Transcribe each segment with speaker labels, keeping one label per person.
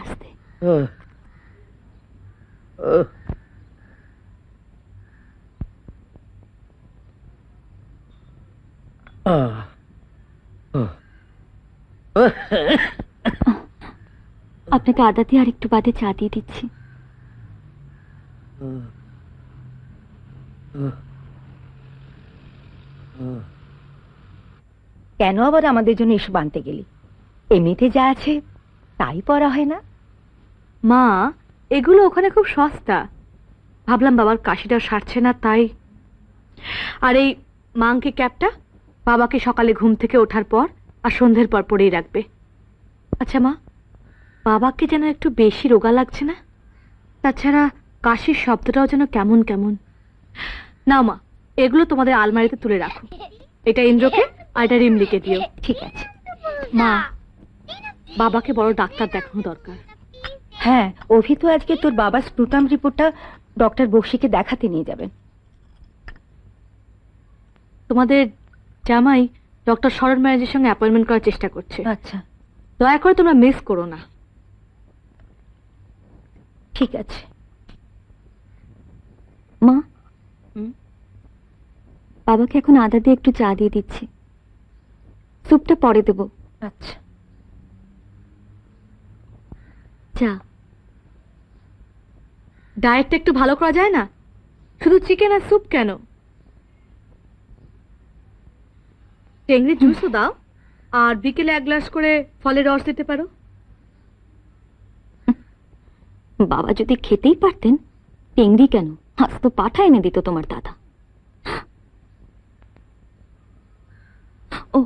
Speaker 1: আস্তে। আপনাকে আদা দিয়ে আর একটু বাদে চা দিয়ে দিচ্ছি।
Speaker 2: কেন আবার আমাদের জন্য এসব আনতে গেলি? এমনিতে যা আছে তাই পরা হয় না?
Speaker 1: মা, এগুলো ওখানে খুব সস্তা। ভাবলাম বাবার কাশিটা সারছে না তাই। আর এই মাংকি ক্যাপটা বাবাকে সকালে ঘুম থেকে ওঠার পর আর সন্ধ্যের পর পরেই রাখবে। আচ্ছা মা, বাবাকে যেন একটু বেশি রোগা লাগছে না? তাছাড়া কাশির শব্দটাও যেন কেমন কেমন। নাও মা, এগুলো তোমাদের আলমারিতে তুলে রাখো। এটা ইন্দ্রকে আর এটা রিমলিকে দিও।
Speaker 2: ঠিক আছে
Speaker 1: মা, বাবাকে বড় ডাক্তার দেখানো দরকার।
Speaker 2: হ্যাঁ, অভি তো আজকে তোর বাবার স্ক্রুটাম রিপোর্টটা ডক্টর বক্সিকে দেখাতে নিয়ে যাবেন।
Speaker 1: তোমাদের জামাই ডক্টর শরণ ম্যারেজের সঙ্গে অ্যাপয়েন্টমেন্ট করার চেষ্টা করছে।
Speaker 2: আচ্ছা,
Speaker 1: দয়া করে তোমরা মিস করো না।
Speaker 2: ঠিক আছে মা। বাবাকে এখন আদা দিয়ে একটু চা দিয়ে দিচ্ছি, স্যুপটা পরে দেব। আচ্ছা, চা।
Speaker 1: ডায়েটটা একটু ভালো করা যায় না? শুধু চিকেন আর স্যুপ কেন? টেংরি জুসও দাও, আর বিকেলে 1 গ্লাস করে ফলের রস দিতে পারো।
Speaker 2: বাবা যদি খেতেই পারতেন, টেংরি কেন, আজ তো পাঠা এনে দিত তোমার দাদা। ও,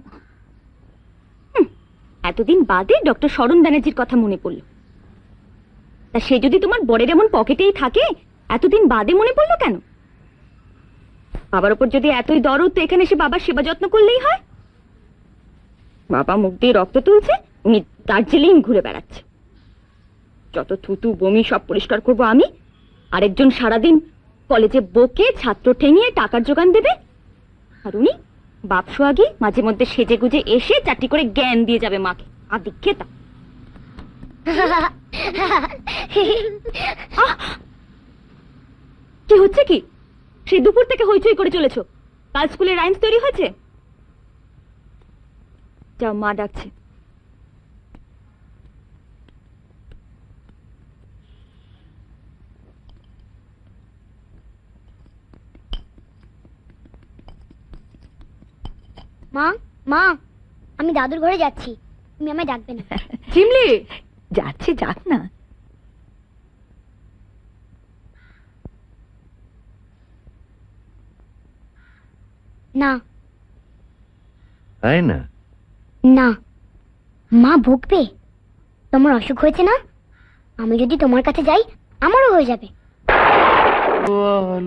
Speaker 2: এতদিন বাদে ডক্টর শরণ ব্যানার্জির কথা মনে পড়ল। তা সে যদি তোমার বরের এমন পকেটেই থাকে, এতদিন বাদে মনে পড়লো কেন? বাবার ওপর যদি এতই দরদ, তো এখানে এসে বাবার সেবা যত্ন করলেই হয়। বাবা মুখ দিয়ে রক্ত তুলছে, উনি দার্জিলিং ঘুরে বেড়াচ্ছে। যত থুতু বমি সব পরিষ্কার করবো আমি, আরেকজন সারাদিন কলেজে বকে ছাত্র ঠেঙিয়ে টাকার জোগান দেবে, আর উনি বাপ সোয়াগী মাঝে মধ্যে সেজে গুজে এসে চারটি করে জ্ঞান দিয়ে যাবে মাকে। আদি খেতা। কি হচ্ছে কি? সেই দুপুর থেকে হইচই করে চলেছ। কাল স্কুলে রাইমস তৈরি হয়েছে? যাও, মা ডাকছে।
Speaker 3: মা, মা, আমি দাদুর ঘরে যাচ্ছি, তুমি আমায় ডাকবে না।
Speaker 1: চিমলি,
Speaker 2: যাচ্ছে, যাক না।
Speaker 3: না
Speaker 4: তাই না?
Speaker 3: না, মা ভুগবে। তোমার অসুখ হয়েছে না, আমি যদি তোমার কাছে যাই আমারও হয়ে যাবে।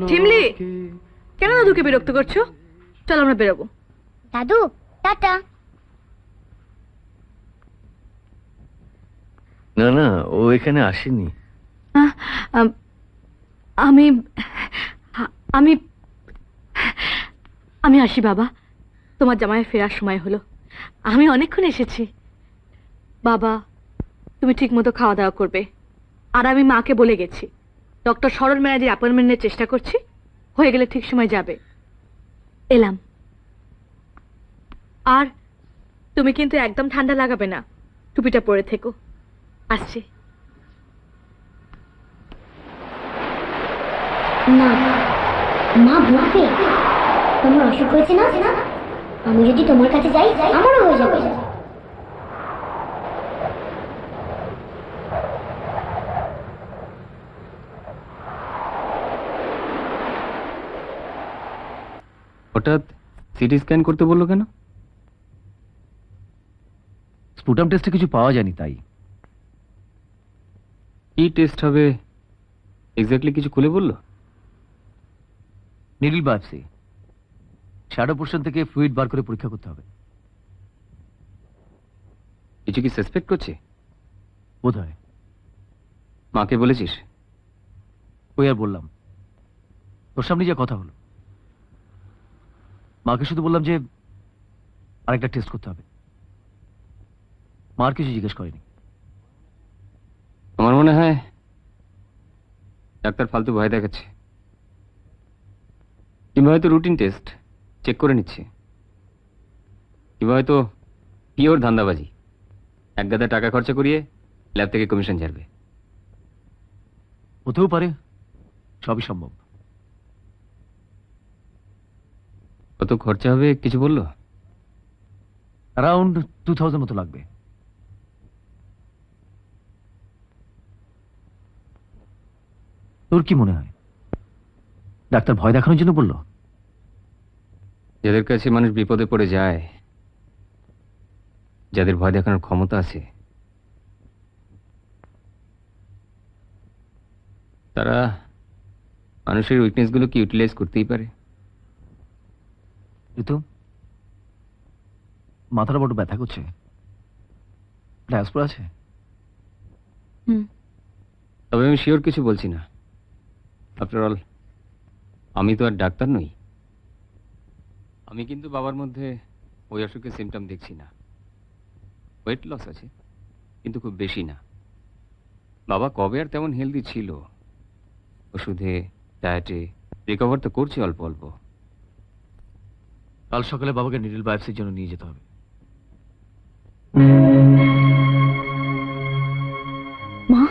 Speaker 1: চিমলি, কেন দাদুকে বিরক্ত করছো? চলো আমরা বেরোবো।
Speaker 3: দাদু, টাটা।
Speaker 4: না না, ও এখানে আসেনি।
Speaker 1: আমি আমি আমি আসি বাবা। তোমার জামাই ফেরার সময় হলো, আমি অনেকক্ষণ এসেছি। বাবা, তুমি ঠিক মতো খাওয়া দাওয়া করবে। আর আমি মাকে বলে গেছি ডক্টর শরণ ম্যারেজের অ্যাপয়েন্টমেন্টের চেষ্টা করছি, হয়ে গেলে ঠিক সময় যাবে। এলাম। আর তুমি কিন্তু একদম ঠান্ডা লাগাবে না, টুপিটা পরে থেকো। আসছি।
Speaker 3: না, মা ভুগবে। তোমার অসুখ হয়েছে না, আমি যদি তোমার কাছে যাই আমারও হয়ে যাবে।
Speaker 5: হঠাৎ সিটি স্ক্যান করতে বললো কেন?
Speaker 6: স্পুটাম টেস্টে কিছু পাওয়া যায়নি তাই।
Speaker 5: কি টেস্ট হবে এক্স্যাক্টলি কিছু খুলে বললো?
Speaker 6: নিডল বায়োপসি, শ্যাডো পোর্শন থেকে ফ্লুইড বার করে পরীক্ষা করতে হবে।
Speaker 5: কিছু কি সাসপেক্ট করছে?
Speaker 6: বোধ হয়।
Speaker 5: মাকে বলেছিস?
Speaker 6: ওই আর বললাম, তোর সামনে যে কথা হলো, মাকে শুধু বললাম যে আরেকটা টেস্ট করতে হবে। মার কিছু জিজ্ঞেস করেনি।
Speaker 5: আমার মনে হয় ডাক্তার ফালতু ভয় দেখাচ্ছে, কিংবা হয়তো রুটিন টেস্ট চেক করে নিচ্ছে, কিংবা হয়তো পিওর ধান্দাবাজি, এক গাদা টাকা খরচা করিয়ে ল্যাব থেকে কমিশন ঝাড়বে।
Speaker 6: হতেও পারে, সবই সম্ভব।
Speaker 5: কত খরচা হবে কিছু বললো?
Speaker 6: অ্যারাউন্ড 2000 মতো লাগবে। তোর কি মনে হয়, ডাক্তার ভয় দেখানোর জন্য বললো?
Speaker 5: যাদের কাছে মানুষ বিপদে পড়ে যায়, যাদের ভয় দেখানোর ক্ষমতা আছে, তারা মানুষের উইকনেসগুলোকে ইউটিলাইজ করতেই পারে।
Speaker 6: ঋতু, মাথাটা বড় ব্যথা করছে। ডায়াসপোরা আছে?
Speaker 5: তবে আমি শিওর কিছু বলছি না। আফটার অল আমি তো আর ডাক্তার নই। আমি কিন্তু বাবার মধ্যে ওই অসুখের সিমটম দেখছি না। ওয়েট লস আছে, কিন্তু খুব বেশি না। বাবা কবে আর তেমন হেলদি ছিল, ওষুধে ডায়েটে রিকভার তো করছি অল্প অল্প।
Speaker 6: কাল সকালে বাবাকে নিডল বায়োপসির জন্য নিয়ে যেতে হবে।
Speaker 2: মা